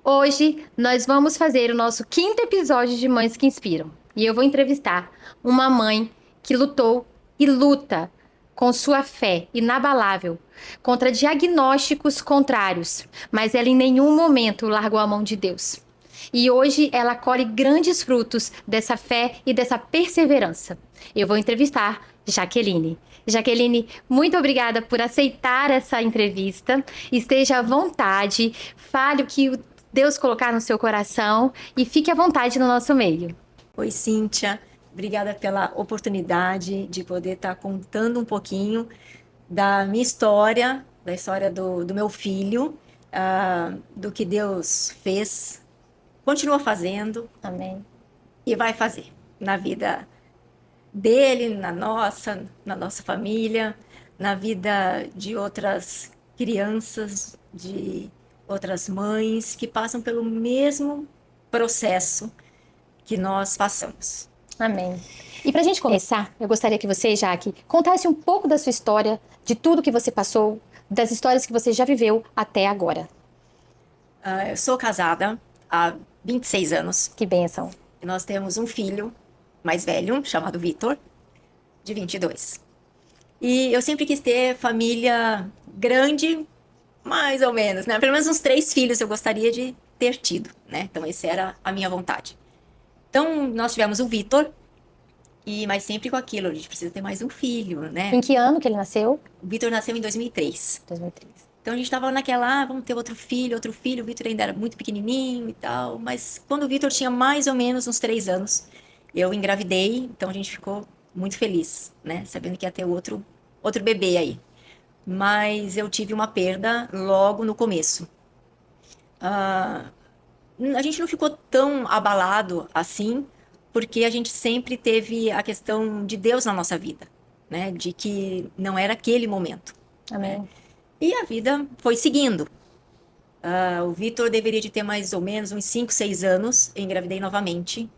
Hoje nós vamos fazer o nosso quinto episódio de Mães que Inspiram. E eu vou entrevistar uma mãe que lutou e luta com sua fé inabalável contra diagnósticos contrários, mas ela em nenhum momento largou a mão de Deus. E hoje ela colhe grandes frutos dessa fé e dessa perseverança. Eu vou entrevistar Jaqueline. Jaqueline, muito obrigada por aceitar essa entrevista. Esteja à vontade, fale o que Deus colocar no seu coração e fique à vontade no nosso meio. Oi, Cíntia. Obrigada pela oportunidade de poder estar contando um pouquinho da minha história, da história do meu filho, do que Deus fez, continua fazendo Amém. e vai fazer na vida dele, na nossa família, na vida de outras crianças, de outras mães que passam pelo mesmo processo que nós passamos. Amém. E para a gente começar, eu gostaria que você, Jaque, contasse um pouco da sua história, de tudo que você passou, das histórias que você já viveu até agora. Eu sou casada há 26 anos. Que bênção. E nós temos um filho mais velho, chamado Vitor, de 22. E eu sempre quis ter família grande, mais ou menos, né? Pelo menos uns 3 filhos eu gostaria de ter tido, né? Então, essa era a minha vontade. Então, nós tivemos o Vitor, mas sempre com aquilo, a gente precisa ter mais um filho, né? Em que ano que ele nasceu? O Vitor nasceu em 2003. 2003. Então a gente tava naquela, vamos ter outro filho, o Vitor ainda era muito pequenininho e tal, mas quando o Vitor tinha mais ou menos uns 3 anos, eu engravidei, então a gente ficou muito feliz, né, sabendo que ia ter outro bebê aí. Mas eu tive uma perda logo no começo. A gente não ficou tão abalado assim, porque a gente sempre teve a questão de Deus na nossa vida, né, de que não era aquele momento. Amém. E a vida foi seguindo. O Vitor deveria de ter mais ou menos uns 5, 6 anos. Eu engravidei novamente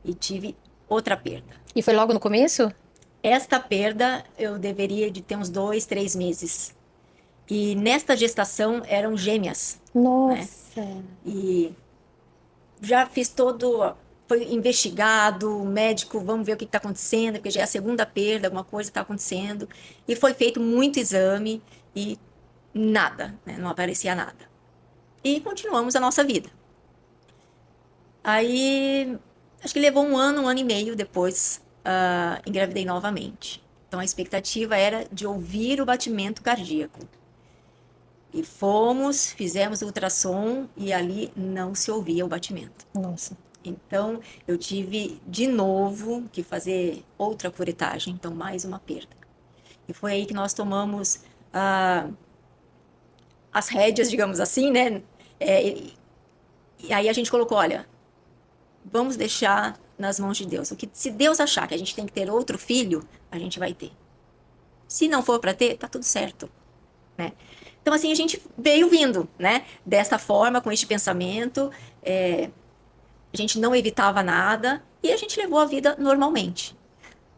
e tive outra perda. E foi logo no começo? Esta perda eu deveria de ter uns 2, 3 meses. E nesta gestação eram gêmeas. Nossa. E já fiz todo. Foi investigado, o médico, vamos ver o que está acontecendo, porque já é a segunda perda, alguma coisa está acontecendo. E foi feito muito exame e nada, né? Não aparecia nada. E continuamos a nossa vida. Aí, acho que levou um ano e meio depois, engravidei novamente. Então, a expectativa era de ouvir o batimento cardíaco. E fizemos o ultrassom e ali não se ouvia o batimento. Nossa. Então, eu tive de novo que fazer outra curetagem, então mais uma perda. E foi aí que nós tomamos as rédeas, digamos assim, né? E aí a gente colocou, olha, vamos deixar nas mãos de Deus. Se Deus achar que a gente tem que ter outro filho, a gente vai ter. Se não for para ter, tá tudo certo, né? Então assim a gente veio vindo, né? Desta forma, com este pensamento, a gente não evitava nada e a gente levou a vida normalmente.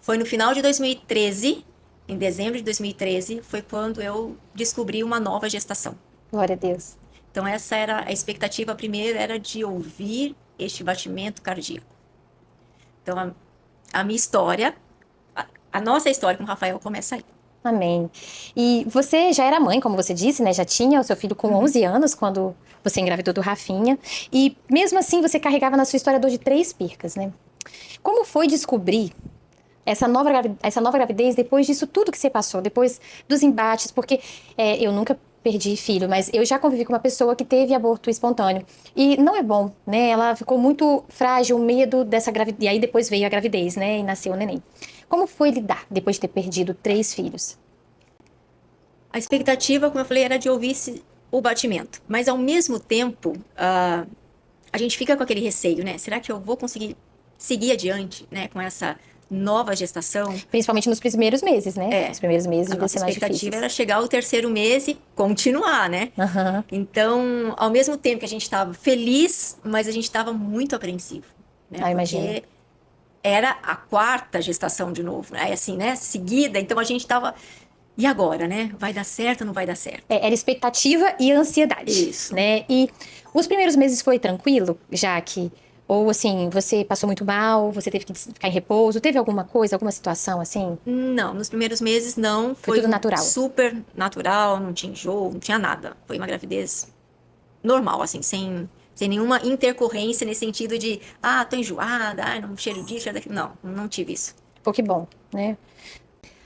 Foi no final de 2013, em dezembro de 2013, foi quando eu descobri uma nova gestação. Glória a Deus. Então essa era a expectativa primeira, era de ouvir este batimento cardíaco. Então a minha história, a nossa história com o Rafael começa aí. Amém. E você já era mãe, como você disse, né? Já tinha o seu filho com 11 anos quando você engravidou do Rafinha. E mesmo assim você carregava na sua história a dor de 3 percas, né? Como foi descobrir essa nova gravidez depois disso tudo que você passou, depois dos embates? Porque eu nunca perdi filho, mas eu já convivi com uma pessoa que teve aborto espontâneo. E não é bom, né? Ela ficou muito frágil, medo dessa gravidez. E aí depois veio a gravidez, né? E nasceu o neném. Como foi lidar depois de ter perdido 3 filhos? A expectativa, como eu falei, era de ouvir o batimento. Mas ao mesmo tempo, a gente fica com aquele receio, né? Será que eu vou conseguir seguir adiante, né? Com essa nova gestação? Principalmente nos primeiros meses, né? Os primeiros meses A devia nossa ser mais expectativa difíceis. era chegar ao terceiro mês e continuar, né? Aham. Então, ao mesmo tempo que a gente estava feliz, mas a gente estava muito apreensivo, né? Imagino. Porque era a quarta gestação de novo, né? Assim, né? Seguida, então a gente estava... E agora, né? Vai dar certo ou não vai dar certo? Era expectativa e ansiedade. Isso. Né? E os primeiros meses foi tranquilo, Jaque? Ou assim, você passou muito mal, você teve que ficar em repouso? Teve alguma coisa, alguma situação assim? Não, nos primeiros meses não. Foi Foi tudo natural? super natural, não tinha enjoo, não tinha nada. Foi uma gravidez normal, assim, sem nenhuma intercorrência nesse sentido de, tô enjoada, não cheiro disso, cheiro daquilo. Não, não tive isso. Pô, que bom, né?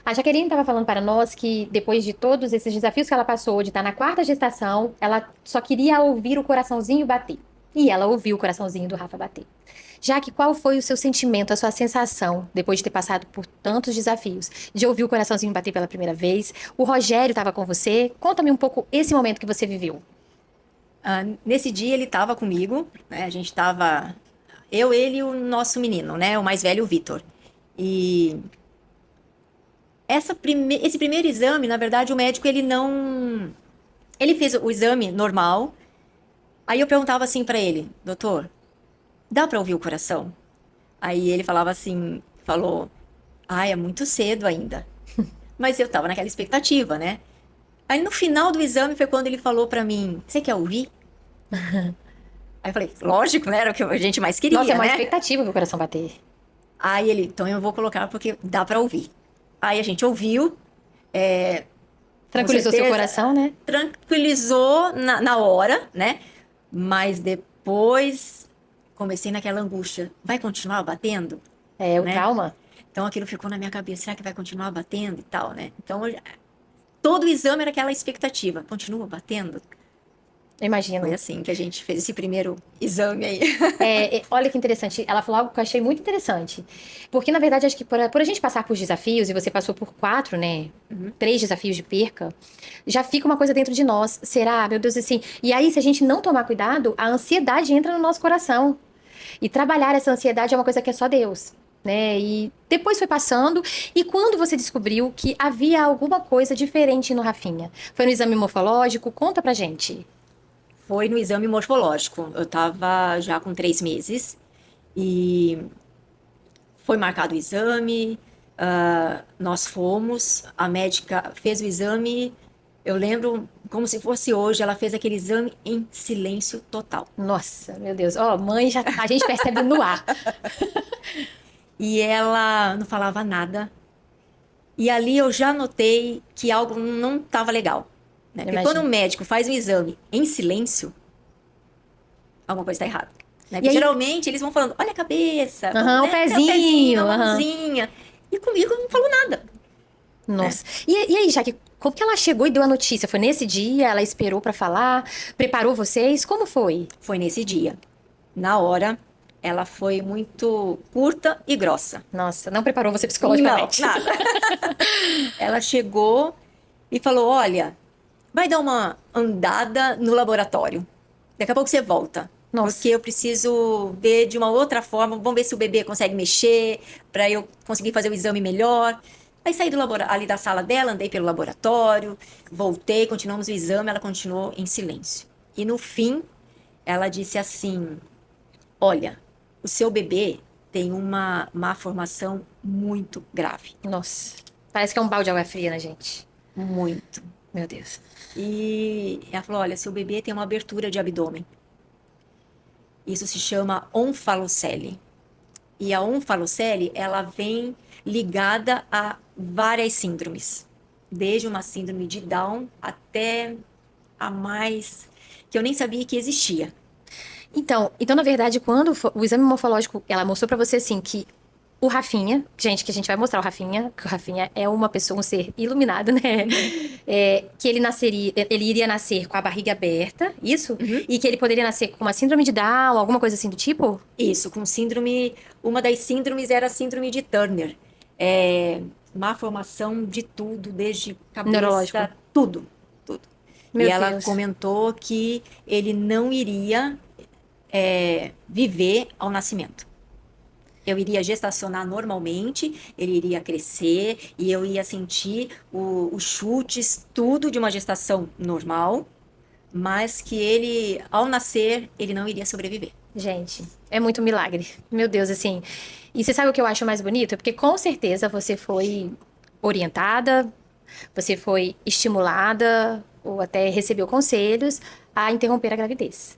A Jaqueline estava falando para nós que depois de todos esses desafios que ela passou, de estar na quarta gestação, ela só queria ouvir o coraçãozinho bater. E ela ouviu o coraçãozinho do Rafa bater. Jaque, qual foi o seu sentimento, a sua sensação, depois de ter passado por tantos desafios, de ouvir o coraçãozinho bater pela primeira vez? O Rogério estava com você? Conta-me um pouco esse momento que você viveu. Nesse dia ele estava comigo, né? A gente estava, ele e o nosso menino, né? O mais velho, o Vitor. E esse primeiro exame, na verdade, o médico ele não, ele fez o exame normal. Aí eu perguntava assim para ele, doutor, dá para ouvir o coração? Aí ele falava assim, falou, é muito cedo ainda. Mas eu tava naquela expectativa, né? Aí no final do exame foi quando ele falou para mim, você quer ouvir? Aí eu falei, lógico, né? Era o que a gente mais queria, Nossa, é uma né? expectativa ver o coração bater. Aí ele, então eu vou colocar porque dá para ouvir. Aí a gente ouviu, Tranquilizou seu certeza. coração, né? Tranquilizou na hora, né? Mas depois comecei naquela angústia. Vai continuar batendo? É, o Né? trauma. Então aquilo ficou na minha cabeça. Será que vai continuar batendo e tal, né? Então todo o exame era aquela expectativa. Continua batendo? Eu imagino. Foi assim que a gente fez esse primeiro exame aí. Olha que interessante. Ela falou algo que eu achei muito interessante. Porque, na verdade, acho que por a gente passar por desafios, e você passou por 4, né? 3 desafios de perca, já fica uma coisa dentro de nós. Será? Meu Deus, assim. E aí, se a gente não tomar cuidado, a ansiedade entra no nosso coração. E trabalhar essa ansiedade é uma coisa que é só Deus. Né? E depois foi passando. E quando você descobriu que havia alguma coisa diferente no Rafinha? Foi no exame morfológico? Conta pra gente. Foi no exame morfológico. Eu estava já com 3 meses e foi marcado o exame. Nós fomos, a médica fez o exame. Eu lembro como se fosse hoje. Ela fez aquele exame em silêncio total. Nossa, meu Deus. Ó, mãe, já, a gente percebe no ar. E ela não falava nada. E ali eu já notei que algo não estava legal. Né? Porque Imagino. quando o médico faz um exame em silêncio, alguma coisa está errada. Né? Porque aí- geralmente eles vão falando, olha a cabeça, Aham, né? o pezinho, a aham. mãozinha. E comigo não falou nada. Nossa. E aí, Jaque, como que ela chegou e deu a notícia? Foi nesse dia? Ela esperou pra falar? Preparou vocês? Como foi? Foi nesse dia. Na hora, ela foi muito curta e grossa. Nossa, não preparou você psicologicamente? Não, nada. Ela chegou e falou, olha, vai dar uma andada no laboratório. Daqui a pouco você volta. Nossa. Porque eu preciso ver de uma outra forma. Vamos ver se o bebê consegue mexer, para eu conseguir fazer o exame melhor. Aí saí ali da sala dela, andei pelo laboratório, voltei, continuamos o exame, ela continuou em silêncio. E no fim, ela disse assim: olha, o seu bebê tem uma má formação muito grave. Nossa. Parece que é um balde de água fria na gente. Muito. Meu Deus. E ela falou: olha, seu bebê tem uma abertura de abdômen. Isso se chama onfalocele. E a onfalocele, ela vem ligada a várias síndromes. Desde uma síndrome de Down até a mais que eu nem sabia que existia. Então, na verdade, quando o exame morfológico, ela mostrou pra você assim que o Rafinha, gente, que a gente vai mostrar o Rafinha, que o Rafinha é uma pessoa, um ser iluminado, né? Que ele iria nascer com a barriga aberta, isso? E que ele poderia nascer com uma síndrome de Down, alguma coisa assim do tipo? Isso, com síndrome. Uma das síndromes era a síndrome de Turner. Má formação de tudo, desde cabeça, Neurológico. tudo. Meu e ela Deus. comentou que ele não iria viver ao nascimento. Eu iria gestacionar normalmente, ele iria crescer e eu ia sentir os chutes, tudo de uma gestação normal, mas que ele, ao nascer, ele não iria sobreviver. Gente, é muito milagre. Meu Deus, assim. E você sabe o que eu acho mais bonito? Porque com certeza você foi orientada, Você foi estimulada ou até recebeu conselhos a interromper a gravidez.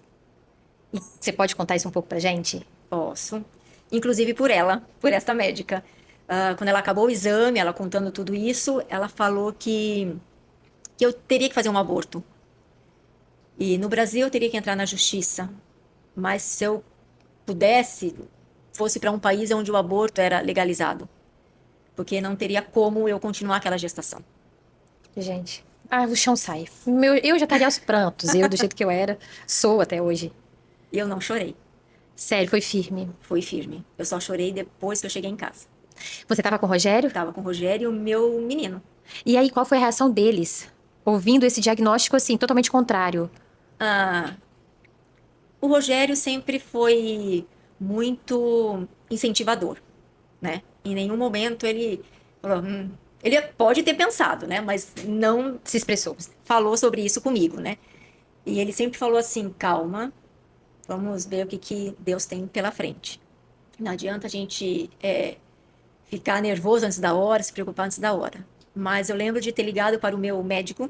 E você pode contar isso um pouco pra gente? Posso. Inclusive por ela, por esta médica. Quando ela acabou o exame, ela contando tudo isso, ela falou que eu teria que fazer um aborto. E no Brasil eu teria que entrar na justiça. Mas se eu pudesse, fosse para um país onde o aborto era legalizado. Porque não teria como eu continuar aquela gestação. Gente, o chão sai. Eu já estaria aos prantos, eu do jeito que eu era, sou até hoje. E eu não chorei. Sério, foi firme. Foi firme. Eu só chorei depois que eu cheguei em casa. Você tava com o Rogério? Tava com o Rogério e o meu menino. E aí, qual foi a reação deles? Ouvindo esse diagnóstico, assim, totalmente contrário. Ah, o Rogério sempre foi muito incentivador, né? Em nenhum momento ele falou, ele pode ter pensado, né? Mas não Se expressou. falou sobre isso comigo, né? E ele sempre falou assim, calma, vamos ver o que Deus tem pela frente. Não adianta a gente ficar nervoso antes da hora, se preocupar antes da hora. Mas eu lembro de ter ligado para o meu médico,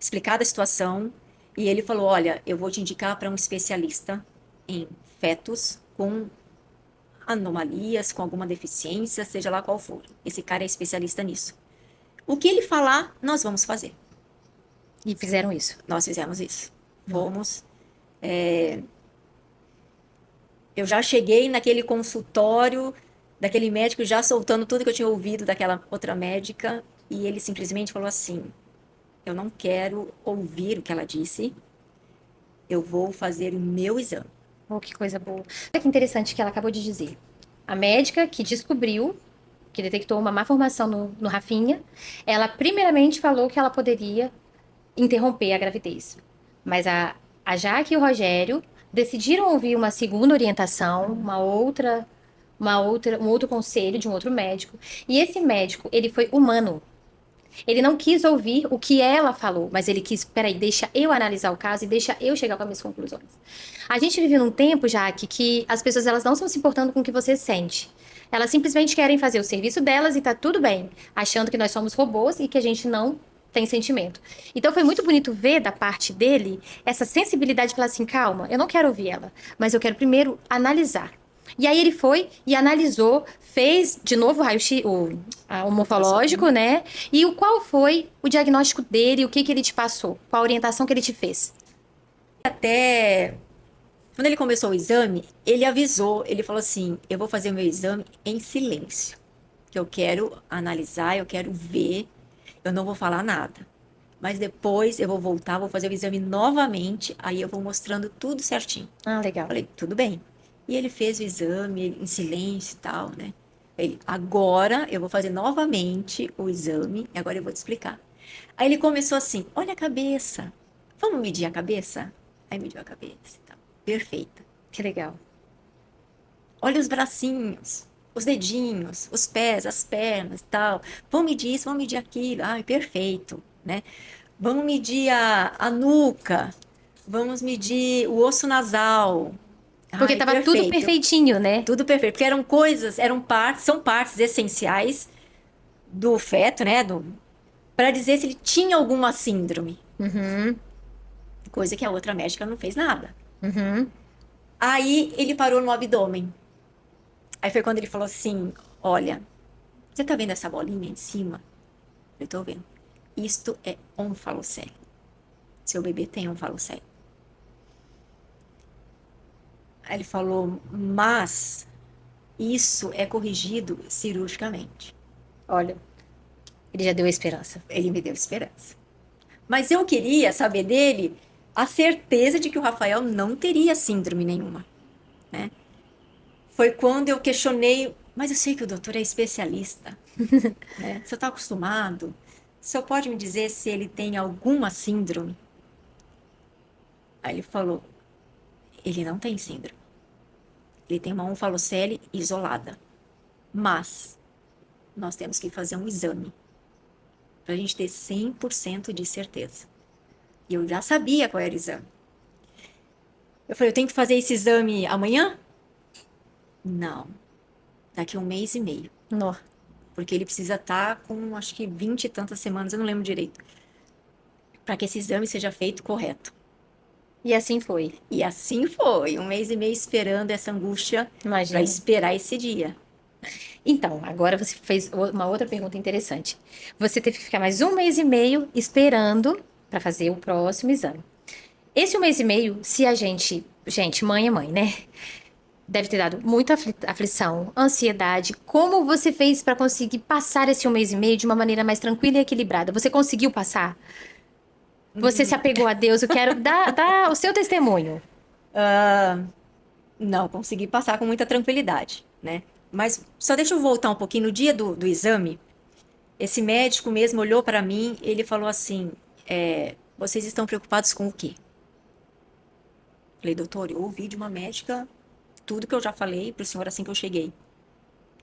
explicado a situação, e ele falou: olha, eu vou te indicar para um especialista em fetos com anomalias, com alguma deficiência, seja lá qual for. Esse cara é especialista nisso. O que ele falar, nós vamos fazer. E fizeram isso. Nós fizemos isso. Fomos. Eu já cheguei naquele consultório daquele médico já soltando tudo que eu tinha ouvido daquela outra médica e ele simplesmente falou assim: eu não quero ouvir o que ela disse, eu vou fazer o meu exame. Oh, que coisa boa. Olha que interessante que ela acabou de dizer. A médica que descobriu, que detectou uma má formação no Rafinha, ela primeiramente falou que ela poderia interromper a gravidez. Mas a Jaque e o Rogério decidiram ouvir uma segunda orientação, um outro conselho de um outro médico. E esse médico, ele foi humano. Ele não quis ouvir o que ela falou, mas ele quis, peraí, deixa eu analisar o caso e deixa eu chegar com as minhas conclusões. A gente vive num tempo, Jaque, que as pessoas elas não estão se importando com o que você sente. Elas simplesmente querem fazer o serviço delas e tá tudo bem, achando que nós somos robôs e que a gente não tem sentimento. Então foi muito bonito ver da parte dele essa sensibilidade de falar assim, calma, eu não quero ouvir ela, mas eu quero primeiro analisar. E aí ele foi e analisou, fez de novo o raio-x, o morfológico, né? E qual foi o diagnóstico dele, o que ele te passou? Qual a orientação que ele te fez? Até quando ele começou o exame, ele avisou, ele falou assim: eu vou fazer o meu exame em silêncio, que eu quero analisar, eu quero ver, eu não vou falar nada. Mas depois eu vou voltar, vou fazer o exame novamente, aí eu vou mostrando tudo certinho. Ah, legal. Falei, tudo bem. E ele fez o exame em silêncio e tal, né? Ele, agora eu vou fazer novamente o exame e agora eu vou te explicar. Aí ele começou assim, olha a cabeça, vamos medir a cabeça? Aí mediu a cabeça e tal, perfeita. Que legal. Olha os bracinhos, os dedinhos, os pés, as pernas e tal. Vamos medir isso, vamos medir aquilo. Ai, perfeito, né? Vamos medir a nuca, vamos medir o osso nasal. Porque Ai, tava tudo perfeito. perfeitinho, né? Tudo perfeito, porque eram coisas, eram partes, são partes essenciais do feto, né? Para dizer se ele tinha alguma síndrome. Uhum, Coisa que a outra médica não fez nada. uhum. Aí ele parou no abdômen. Aí foi quando ele falou assim: olha, você tá vendo essa bolinha em cima? Eu tô vendo. Isto é onfalocele. Seu bebê tem onfalocele. Aí ele falou, mas isso é corrigido cirurgicamente. Olha, ele já deu a esperança. Ele me deu esperança. Mas eu queria saber dele a certeza de que o Rafael não teria síndrome nenhuma, né? Foi quando eu questionei, mas eu sei que o doutor é especialista, né? Se eu estou acostumado, o senhor pode me dizer se ele tem alguma síndrome? Aí ele falou, ele não tem síndrome. Ele tem uma onfalocele isolada. Mas nós temos que fazer um exame para a gente ter 100% de certeza. E eu já sabia qual era o exame. Eu falei, eu tenho que fazer esse exame amanhã? Não. Daqui a 1 mês e meio. Nó. porque ele precisa estar com, acho que 20 e tantas semanas, eu não lembro direito, para que esse exame seja feito correto. E assim foi. E assim foi, 1 mês e meio esperando essa angústia para Imagina. esperar esse dia. Então, agora você fez uma outra pergunta interessante. Você teve que ficar mais 1 mês e meio esperando para fazer o próximo exame. Esse 1 mês e meio, se a gente. Gente, mãe é mãe, né? Deve ter dado muita aflição, ansiedade. Como você fez para conseguir passar esse 1 mês e meio de uma maneira mais tranquila e equilibrada? Você conseguiu passar? Você se apegou a Deus? Eu quero dar o seu testemunho. Não, consegui passar com muita tranquilidade, né? Mas só deixa eu voltar um pouquinho. No dia do exame, esse médico mesmo olhou para mim, ele falou assim, vocês estão preocupados com o quê? Falei, doutor, eu ouvi de uma médica tudo que eu já falei para o senhor assim que eu cheguei.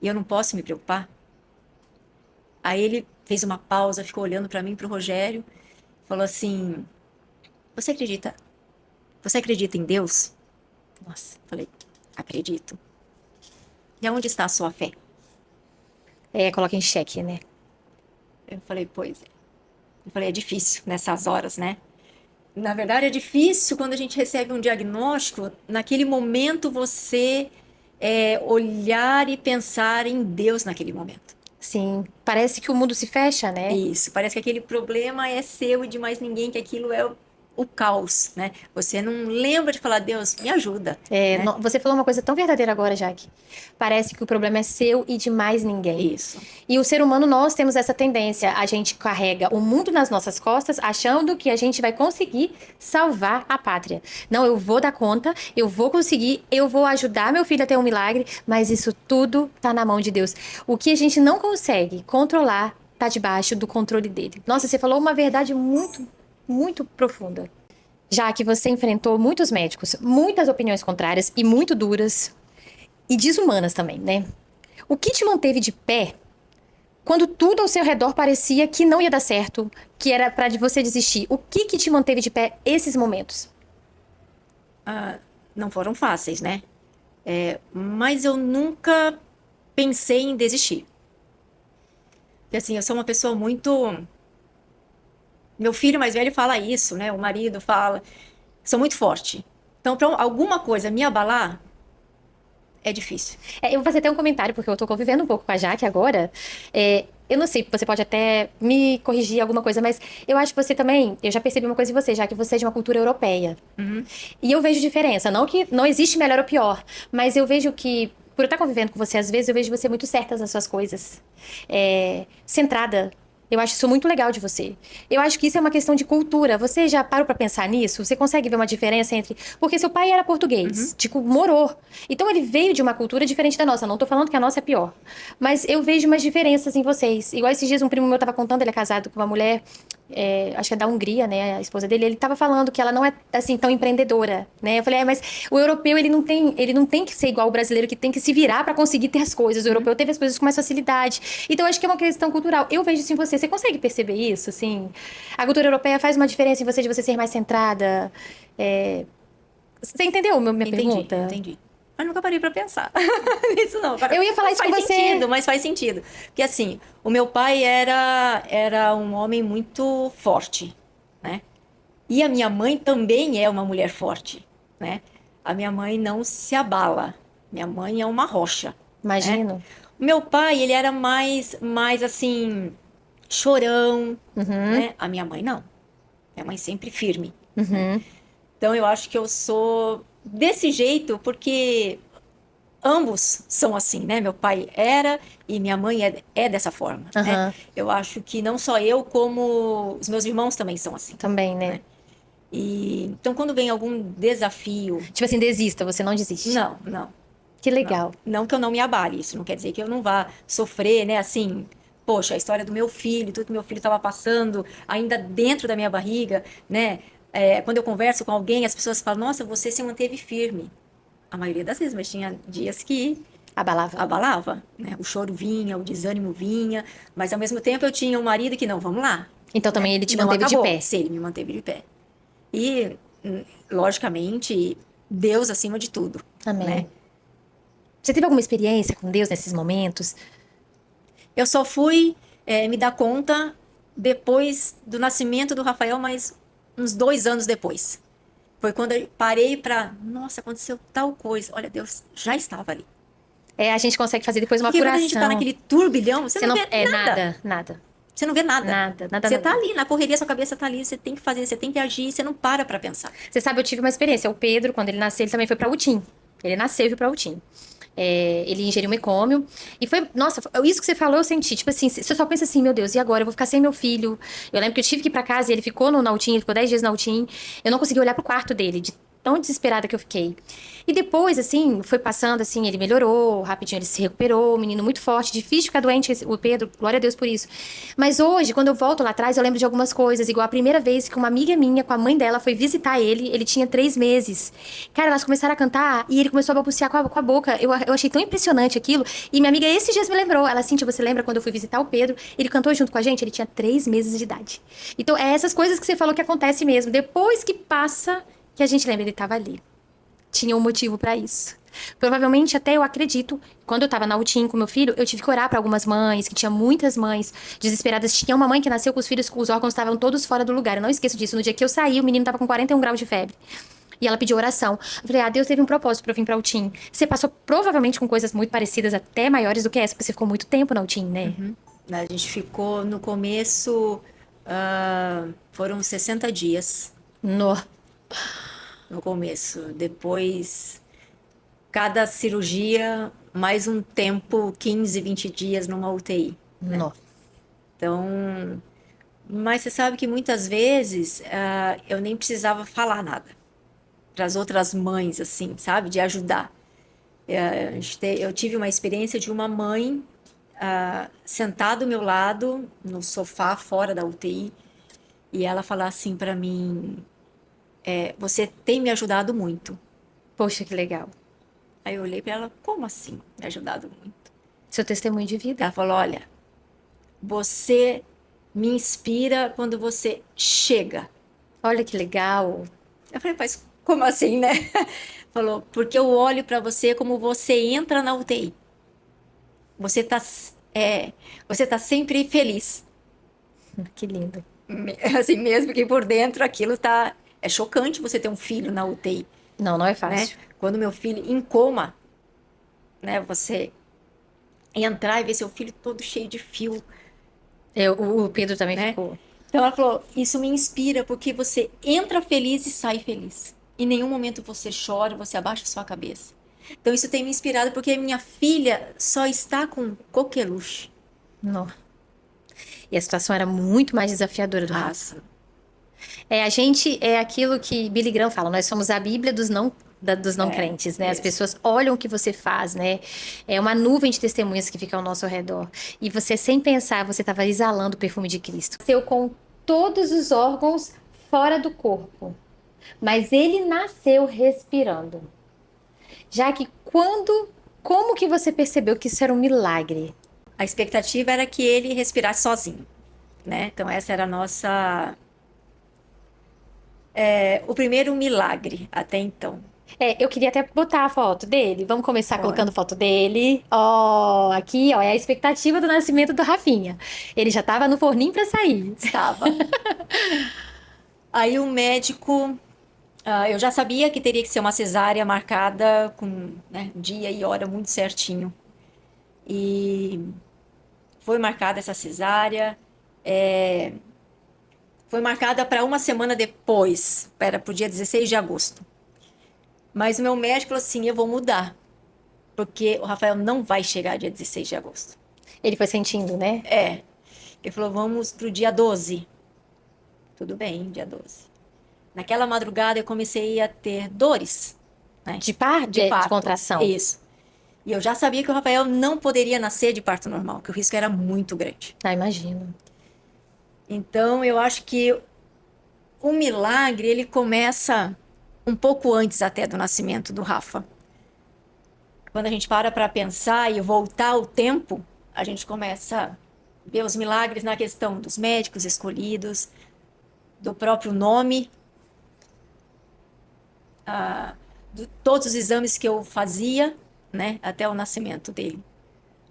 E eu não posso me preocupar? Aí ele fez uma pausa, ficou olhando para mim, para o Rogério, falou assim, você acredita em Deus? Nossa, falei, acredito. E aonde está a sua fé? Coloca em xeque, né? Eu falei, pois é. Eu falei, é difícil nessas horas, né? Na verdade, é difícil quando a gente recebe um diagnóstico, naquele momento você olhar e pensar em Deus naquele momento. Sim. Parece que o mundo se fecha, né? Isso, parece que aquele problema é seu e de mais ninguém, que aquilo é o caos, né? Você não lembra de falar, Deus, me ajuda. Né? Você falou uma coisa tão verdadeira agora, Jaque. Parece que o problema é seu e de mais ninguém. Isso. E o ser humano, nós temos essa tendência. A gente carrega o mundo nas nossas costas, achando que a gente vai conseguir salvar a pátria. Não, eu vou dar conta, eu vou conseguir, eu vou ajudar meu filho a ter um milagre, mas isso tudo tá na mão de Deus. O que a gente não consegue controlar tá debaixo do controle dele. Nossa, você falou uma verdade muito, muito profunda. Já que você enfrentou muitos médicos, muitas opiniões contrárias e muito duras e desumanas também, né? O que te manteve de pé quando tudo ao seu redor parecia que não ia dar certo, que era pra você desistir? O que te manteve de pé esses momentos? Não foram fáceis, né? Mas eu nunca pensei em desistir. Porque assim, eu sou uma pessoa muito... Meu filho mais velho fala isso, né? O marido fala. Sou muito forte. Então, para alguma coisa me abalar, é difícil. Eu vou fazer até um comentário, porque eu tô convivendo um pouco com a Jaque agora. Eu não sei, você pode até me corrigir alguma coisa, mas eu acho que você também... Eu já percebi uma coisa em você, já que você é de uma cultura europeia. Uhum. E eu vejo diferença. Não que não existe melhor ou pior, mas eu vejo que, por eu estar convivendo com você, às vezes eu vejo você muito certa nas suas coisas. Centrada. Eu acho isso muito legal de você. Eu acho que isso é uma questão de cultura. Você já parou pra pensar nisso? Você consegue ver uma diferença entre... Porque seu pai era português, tipo, morou. Então ele veio de uma cultura diferente da nossa. Não tô falando que a nossa é pior. Mas eu vejo umas diferenças em vocês. Igual esses dias um primo meu tava contando, ele é casado com uma mulher... acho que é da Hungria, né, a esposa dele, ele tava falando que ela não é, assim, tão empreendedora, né, eu falei, mas o europeu, ele não tem que ser igual o brasileiro, que tem que se virar pra conseguir ter as coisas, o europeu teve as coisas com mais facilidade, então eu acho que é uma questão cultural, eu vejo isso em você consegue perceber isso, assim, a cultura europeia faz uma diferença em você, de você ser mais centrada, você entendeu minha pergunta? Entendi. Mas nunca parei pra pensar nisso, não. Eu ia falar isso com você. Faz sentido, mas faz sentido. Porque, assim, o meu pai era um homem muito forte, né? E a minha mãe também é uma mulher forte, né? A minha mãe não se abala. Minha mãe é uma rocha. Imagino. Né? O meu pai, ele era mais Uhum. assim, chorão, né? A minha mãe não. Minha mãe sempre firme. Uhum. Então, eu acho que eu sou desse jeito porque ambos são assim, né? Meu pai era e minha mãe é dessa forma, né? Uhum. Eu acho que não só eu, como os meus irmãos também são assim. Também, né? Então, quando vem algum desafio... Tipo assim, desista, você não desiste. Não. Que legal. Não que eu não me abale, isso não quer dizer que eu não vá sofrer, né? Assim, poxa, a história do meu filho, tudo que meu filho estava passando, ainda dentro da minha barriga, né? Quando eu converso com alguém, as pessoas falam, nossa, você se manteve firme. A maioria das vezes, mas tinha dias que abalava, né? O choro vinha, o desânimo vinha, mas ao mesmo tempo eu tinha um marido que não, vamos lá. Então também ele te Não manteve acabou. de pé. Sim, ele me manteve de pé. E, logicamente, Deus acima de tudo. Amém. Né? Você teve alguma experiência com Deus nesses momentos? Eu só fui me dar conta depois do nascimento do Rafael, mas uns 2 anos depois. Foi quando eu parei para, nossa, aconteceu tal coisa. Olha, Deus já estava ali. A gente consegue fazer depois uma Porque quando a gente tá apuração. naquele turbilhão, você Você não não. vê É nada. nada, nada. Você não vê nada. Nada, nada, Você tá nada. ali, na correria, sua cabeça tá ali, você tem que fazer, você tem que agir, você não para pensar. Você sabe, eu tive uma experiência. O Pedro, quando ele nasceu, ele também foi pra UTIM. Ele nasceu e foi pra UTIM. Ele ingeriu mecônio. E foi, nossa, isso que você falou, eu senti. Tipo assim, você só pensa assim, meu Deus, e agora? Eu vou ficar sem meu filho. Eu lembro que eu tive que ir pra casa e ele ficou na UTIM, ele ficou 10 dias na UTIM. Eu não consegui olhar pro quarto dele, de tão desesperada que eu fiquei. E depois, assim, foi passando, assim, ele melhorou, rapidinho ele se recuperou, um menino muito forte, difícil de ficar doente, o Pedro, glória a Deus por isso. Mas hoje, quando eu volto lá atrás, eu lembro de algumas coisas, igual a primeira vez que uma amiga minha, com a mãe dela, foi visitar ele tinha 3 meses. Cara, elas começaram a cantar e ele começou a balbuciar com a boca. Eu achei tão impressionante aquilo. E minha amiga esses dias me lembrou. Ela, Cíntia, você lembra quando eu fui visitar o Pedro? Ele cantou junto com a gente? Ele tinha 3 meses de idade. Então, é essas coisas que você falou que acontece mesmo. Depois que passa, que a gente lembra, ele tava ali. Tinha um motivo pra isso. Provavelmente, até eu acredito, quando eu tava na UTIM com meu filho, eu tive que orar pra algumas mães, que tinha muitas mães desesperadas. Tinha uma mãe que nasceu com os filhos, com os órgãos estavam todos fora do lugar. Eu não esqueço disso. No dia que eu saí, o menino tava com 41 graus de febre. E ela pediu oração. Eu falei, Deus teve um propósito pra eu vir pra UTIM. Você passou provavelmente com coisas muito parecidas, até maiores do que essa, porque você ficou muito tempo na UTIM, né? A gente ficou no começo, foram 60 dias No. no começo. Depois, cada cirurgia, mais um tempo, 15, 20 dias numa UTI. No. Então, mas você sabe que muitas vezes eu nem precisava falar nada para as outras mães, assim, sabe? De ajudar. Eu tive uma experiência de uma mãe sentada ao meu lado, no sofá, fora da UTI, e ela falar assim para mim: você tem me ajudado muito. Poxa, que legal. Aí eu olhei para ela: como assim me ajudado muito? Seu testemunho de vida. Ela falou: olha, você me inspira quando você chega. Olha que legal. Eu falei: mas como assim, né? Falou: porque eu olho para você como você entra na UTI. Você tá, você tá sempre feliz. Que lindo. Assim mesmo que por dentro aquilo tá. É chocante você ter um filho na UTI, Não, não é né? fácil. Quando meu filho em coma, né? Você entrar e ver seu filho todo cheio de fio, O Pedro também né? ficou. Então ela falou: isso me inspira porque você entra feliz e sai feliz. Em nenhum momento você chora, você abaixa sua cabeça. Então isso tem me inspirado porque minha filha só está com coqueluche. Não. E a situação era muito mais desafiadora do Rafa. Sim. A gente é aquilo que Billy Graham fala, nós somos a Bíblia dos não crentes, né? As isso. pessoas olham o que você faz, né? É uma nuvem de testemunhas que fica ao nosso redor. E você, sem pensar, você estava exalando o perfume de Cristo. Nasceu com todos os órgãos fora do corpo, mas ele nasceu respirando. Já que como que você percebeu que isso era um milagre? A expectativa era que ele respirasse sozinho, né? Então essa era a nossa o primeiro milagre até então. Eu queria até botar a foto dele. Vamos começar Olha. colocando foto dele. Ó, aqui, ó, é a expectativa do nascimento do Rafinha. Ele já tava no forninho pra sair. Estava. Aí o médico, eu já sabia que teria que ser uma cesárea marcada com, né, dia e hora muito certinho. E foi marcada essa cesárea. Foi marcada para uma semana depois, para o dia 16 de agosto. Mas o meu médico falou assim: eu vou mudar, porque o Rafael não vai chegar dia 16 de agosto. Ele foi sentindo, né? Ele falou: vamos para o dia 12. Tudo bem, dia 12. Naquela madrugada eu comecei a ter dores, né? De par? De parto. contração. Isso. E eu já sabia que o Rafael não poderia nascer de parto normal, que o risco era muito grande. Imagino. Então eu acho que o milagre ele começa um pouco antes até do nascimento do Rafa. Quando a gente para pensar e voltar ao tempo, a gente começa a ver os milagres na questão dos médicos escolhidos, do próprio nome, de todos os exames que eu fazia, né, até o nascimento dele.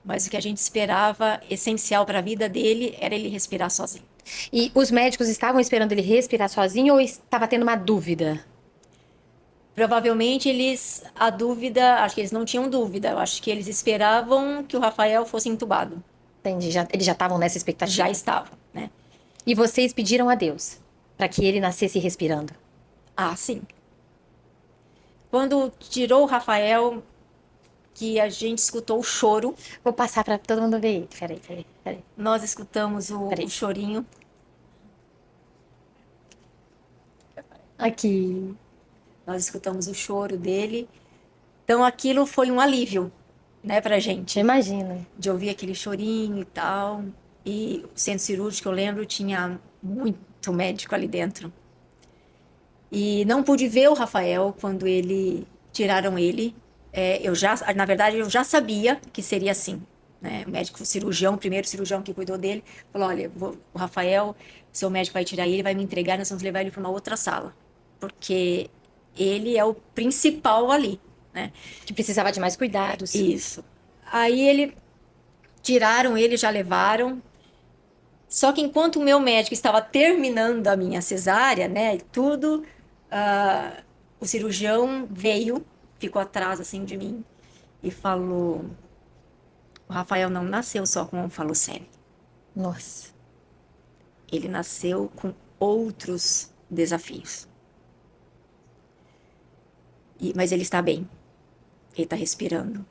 Mas o que a gente esperava, essencial para a vida dele, era ele respirar sozinho. E os médicos estavam esperando ele respirar sozinho ou estava tendo uma dúvida? Provavelmente a dúvida, acho que eles não tinham dúvida, eu acho que eles esperavam que o Rafael fosse entubado. Entendi, eles já estavam nessa Já expectativa. estavam, né? E vocês pediram a Deus para que ele nascesse respirando. Ah, sim. Quando tirou o Rafael, que a gente escutou o choro, Vou passar para todo mundo ver ele. Peraí. nós escutamos Peraí. o chorinho. Aqui. Nós escutamos o choro dele. Então aquilo foi um alívio, né, pra gente, Imagina. de ouvir aquele chorinho e tal. E o centro cirúrgico, eu lembro, tinha muito médico ali dentro. E não pude ver o Rafael quando tiraram ele. Na verdade, eu já sabia que seria assim, né? O médico cirurgião, o primeiro cirurgião que cuidou dele, falou: olha, o Rafael, seu médico vai tirar ele, vai me entregar, nós vamos levar ele para uma outra sala, porque ele é o principal ali, né? Que precisava de mais cuidados. Isso. Aí tiraram ele, já levaram. Só que enquanto o meu médico estava terminando a minha cesárea, né, e tudo, o cirurgião veio, ficou atrás assim de mim e falou: o Rafael não nasceu só com faloceme, Nossa. ele nasceu com outros desafios. Mas ele está bem, ele está respirando.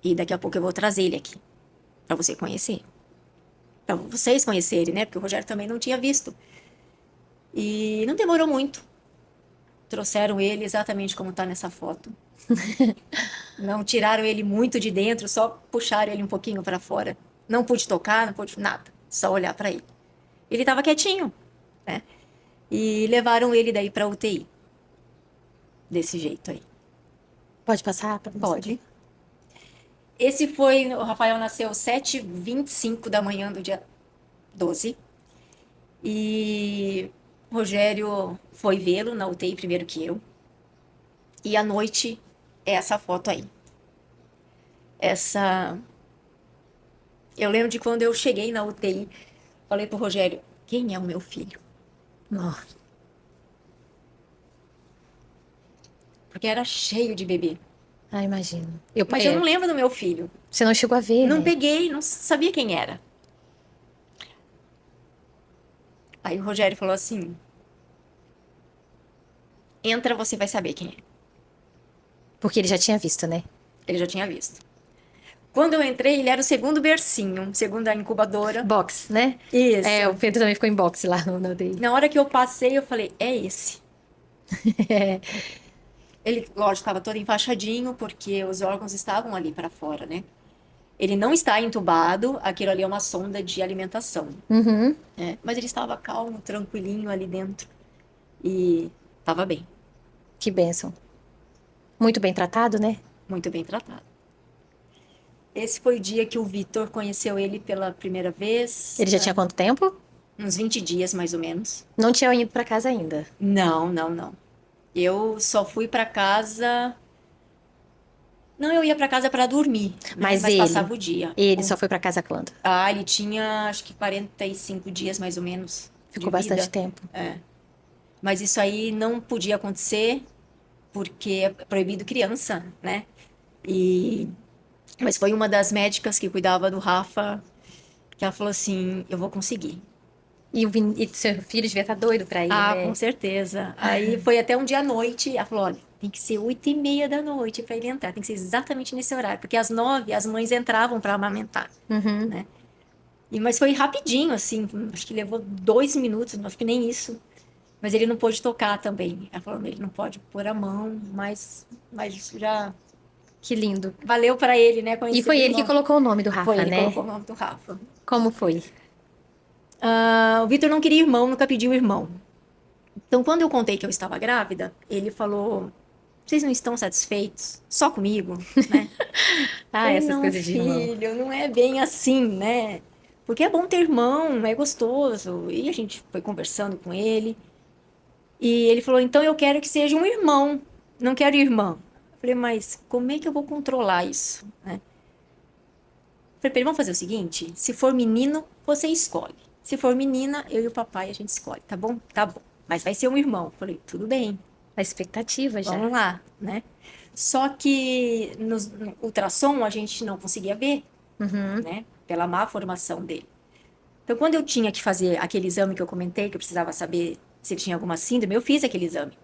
E daqui a pouco eu vou trazer ele aqui para você conhecer, para vocês conhecerem, né? Porque o Rogério também não tinha visto. E não demorou muito. Trouxeram ele exatamente como está nessa foto. Não tiraram ele muito de dentro, só puxaram ele um pouquinho para fora. Não pude tocar, não pude nada, só olhar para ele. Ele estava quietinho, né? E levaram ele daí para UTI. Desse jeito aí. Pode passar? Pode. O Rafael nasceu 7h25 da manhã do dia 12. E o Rogério foi vê-lo na UTI primeiro que eu. E à noite é essa foto aí. Eu lembro de quando eu cheguei na UTI, falei pro Rogério: quem é o meu filho? Nossa. Porque era cheio de bebê. Ah, imagino. Mas eu não lembro do meu filho. Você não chegou a ver, Não né? peguei, não sabia quem era. Aí o Rogério falou assim: entra, você vai saber quem é. Porque ele já tinha visto, né? Ele já tinha visto. Quando eu entrei, ele era o segundo bercinho, segunda incubadora. Box, né? Isso. É, o Pedro também ficou em boxe lá no UTI. Na hora que eu passei, eu falei: é esse. Ele, lógico, estava todo enfaixadinho, porque os órgãos estavam ali para fora, né? Ele não está entubado, aquilo ali é uma sonda de alimentação. Uhum. Mas ele estava calmo, tranquilinho ali dentro. E estava bem, Que bênção. Muito bem tratado, né? muito bem tratado. Esse foi o dia que o Vitor conheceu ele pela primeira vez. Ele já tinha quanto tempo? Uns 20 dias, mais ou menos. Não tinha ido pra casa ainda. Não, não, não. Eu só fui para casa. Não, eu ia para casa para dormir, né? Mas Mas ele? passava o dia. Ele só foi pra casa quando? Ele tinha acho que 45 dias mais ou menos. Ficou de vida. bastante tempo. Mas isso aí não podia acontecer porque é proibido criança, né? Mas foi uma das médicas que cuidava do Rafa que ela falou assim: eu vou conseguir. E seu filho devia estar doido pra ir, né? Com certeza. Aí foi até um dia à noite. Ela falou: olha, tem que ser 8h30 da noite para ele entrar. Tem que ser exatamente nesse horário. Porque às 9 as mães entravam para amamentar. Uhum. Né? Mas foi rapidinho, assim. Acho que levou 2 minutos, acho que nem isso. Mas ele não pôde tocar também. Ela falou: ele não pode pôr a mão, mas já Que lindo. valeu para ele, né? E foi ele que colocou o nome do Rafa, Foi ele que né? colocou o nome do Rafa. Como foi? O Vitor não queria irmão, nunca pediu irmão. Então, quando eu contei que eu estava grávida, ele falou: vocês não estão satisfeitos só comigo, né? Falei, Essas não, coisas de irmão. filho, não é bem assim, né? Porque é bom ter irmão, é gostoso. E a gente foi conversando com ele. E ele falou: então eu quero que seja um irmão, não quero irmã. Eu falei: mas como é que eu vou controlar isso, né? Falei pra ele, vamos fazer o seguinte, se for menino, você escolhe. Se for menina, eu e o papai a gente escolhe, tá bom? Tá bom. Mas vai ser um irmão. Falei, tudo bem, A expectativa já. vamos lá, né? Só que no ultrassom a gente não conseguia ver, Uhum. né? Pela má formação dele. Então, quando eu tinha que fazer aquele exame que eu comentei, que eu precisava saber se ele tinha alguma síndrome, eu fiz aquele exame.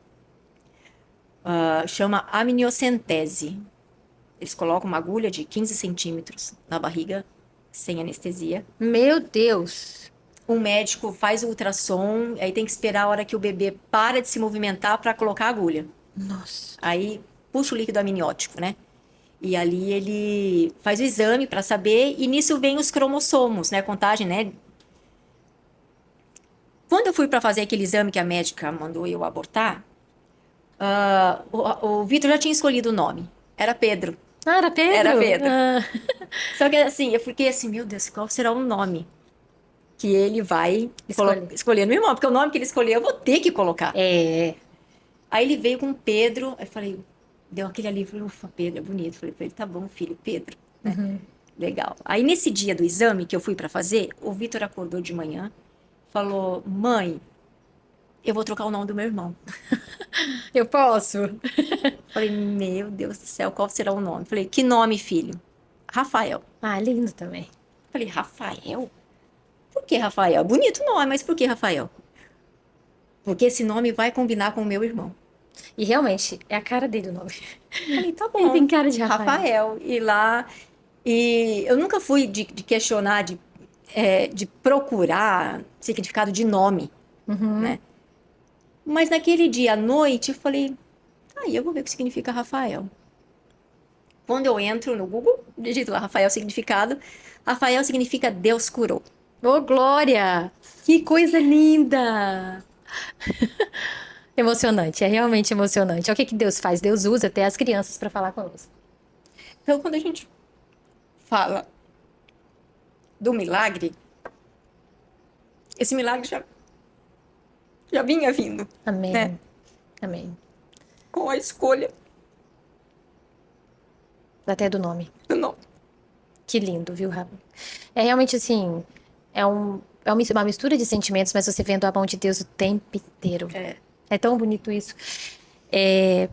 Chama amniocentese. Eles colocam uma agulha de 15 centímetros na barriga, sem anestesia. Meu Deus. O médico faz o ultrassom, aí tem que esperar a hora que o bebê para de se movimentar para colocar a agulha. Nossa. Aí puxa o líquido amniótico, né? E ali ele faz o exame para saber, e nisso vem os cromossomos, né? Contagem, né? Quando eu fui para fazer aquele exame que a médica mandou eu abortar, o Vitor já tinha escolhido o nome. Era Pedro. Ah, era Pedro? Era Pedro. Ah. Só que assim, eu fiquei assim, meu Deus, qual será o nome que ele vai escolher no meu irmão? Porque o nome que ele escolher eu vou ter que colocar. É. Aí ele veio com Pedro, aí eu falei, deu aquele ali, falei, ufa, Pedro, é bonito. Falei pra ele, tá bom, filho, Pedro. Né? Uhum. Legal. Aí nesse dia do exame que eu fui para fazer, o Vitor acordou de manhã, falou, mãe, eu vou trocar o nome do meu irmão. Eu posso? Falei, meu Deus do céu, qual será o nome? Falei, que nome, filho? Rafael. Ah, lindo também. Falei, Rafael? Por que Rafael? Bonito nome, mas por que Rafael? Porque esse nome vai combinar com o meu irmão. E realmente, é a cara dele o nome. Falei, tá Ele bom. tem cara de Rafael. Rafael. E lá. E eu nunca fui de questionar, de procurar significado de nome, Uhum. né? Mas naquele dia à noite eu falei, aí eu vou ver o que significa Rafael. Quando eu entro no Google, digito lá Rafael significado. Rafael significa Deus curou. Ô, Glória! Que coisa linda! Emocionante, é realmente emocionante. É o que que Deus faz? Deus usa até as crianças para falar conosco. Então, quando a gente fala do milagre, esse milagre já vinha vindo, Amém. né? Amém. Com a escolha Até do nome. do nome. Que lindo, viu, Rafa? É realmente assim, é uma mistura de sentimentos, mas você vendo a mão de Deus o tempo inteiro. É. É tão bonito isso. E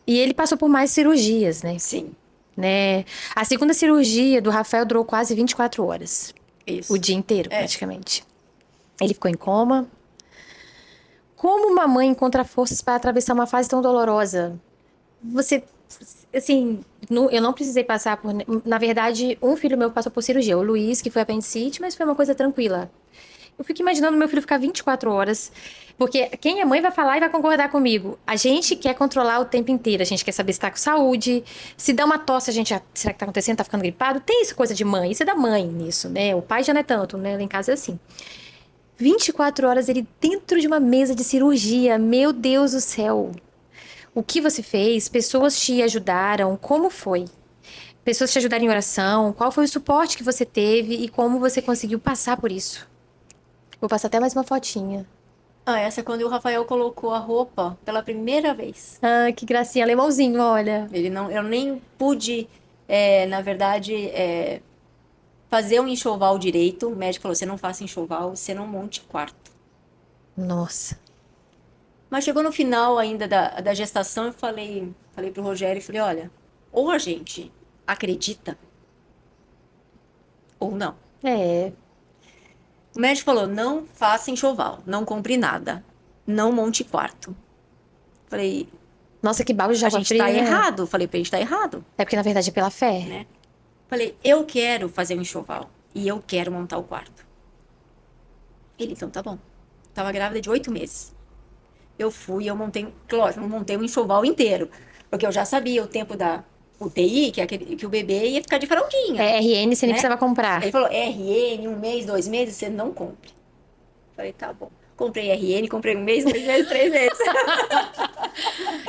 ele passou por mais cirurgias, Sim, né? A segunda cirurgia do Rafael durou quase 24 horas. isso. O dia inteiro, É. praticamente. Ele ficou em coma. Como uma mãe encontra forças para atravessar uma fase tão dolorosa? Você, assim, eu não precisei passar por. Na verdade, um filho meu passou por cirurgia, o Luiz, que foi apendicite, mas foi uma coisa tranquila. Eu fico imaginando meu filho ficar 24 horas. Porque quem é mãe vai falar e vai concordar comigo. A gente quer controlar o tempo inteiro. A gente quer saber se tá com saúde. Se dá uma tosse, a gente já. Será que tá acontecendo? Tá ficando gripado? Tem isso, coisa de mãe. Isso é da mãe nisso, né? O pai já não é tanto, né? Lá em casa é assim. 24 horas ele dentro de uma mesa de cirurgia. Meu Deus do céu. O que você fez? Pessoas te ajudaram? Como foi? Pessoas te ajudaram em oração? Qual foi o suporte que você teve e como você conseguiu passar por isso? Vou passar até mais uma fotinha. Essa é quando o Rafael colocou a roupa pela primeira vez. Ah, que gracinha, alemãozinho, olha. Eu nem pude, na verdade, fazer um enxoval direito. O médico falou, você não faça enxoval, você não monte quarto. Nossa. Mas chegou no final ainda da gestação, eu falei pro Rogério, falei, olha, ou a gente acredita, ou não. É. O médico falou, não faça enxoval, não compre nada, não monte quarto. Falei, Nossa, que balde de a água gente fria, tá né? errado. Falei pra gente tá errado, É porque, na verdade, é pela fé. né? Falei, eu quero fazer um enxoval e eu quero montar o quarto. Ele, então tá bom. Tava grávida de 8 meses. Eu fui, lógico, não montei um enxoval inteiro, porque eu já sabia o tempo da UTI, que o bebê ia ficar de fraldinha. É RN, você nem Né? precisava comprar. Ele falou, RN, 1 mês, 2 meses, você não compre. Falei, tá bom. Comprei RN, comprei 1 mês, 2 meses, 3 meses.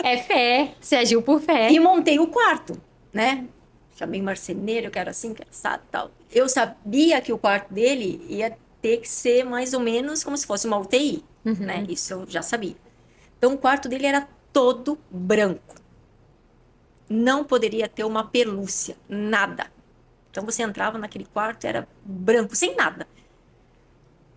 É fé. Você agiu por fé. E montei o quarto, né? Chamei marceneiro, eu quero assim, quero assado e tal. Eu sabia que o quarto dele ia ter que ser mais ou menos como se fosse uma UTI, né? Isso eu já sabia. Então, o quarto dele era todo branco. Não poderia ter uma pelúcia, nada. Então você entrava naquele quarto, era branco, sem nada.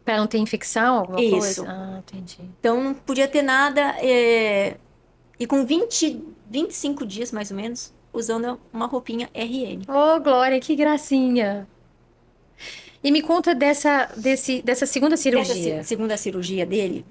Pra não ter infecção, alguma Isso. coisa? Ah, entendi. Então não podia ter nada. E com 25 dias, mais ou menos, usando uma roupinha RN. Oh, Glória, que gracinha. E me conta dessa segunda Dessa cirurgia. segunda cirurgia dele,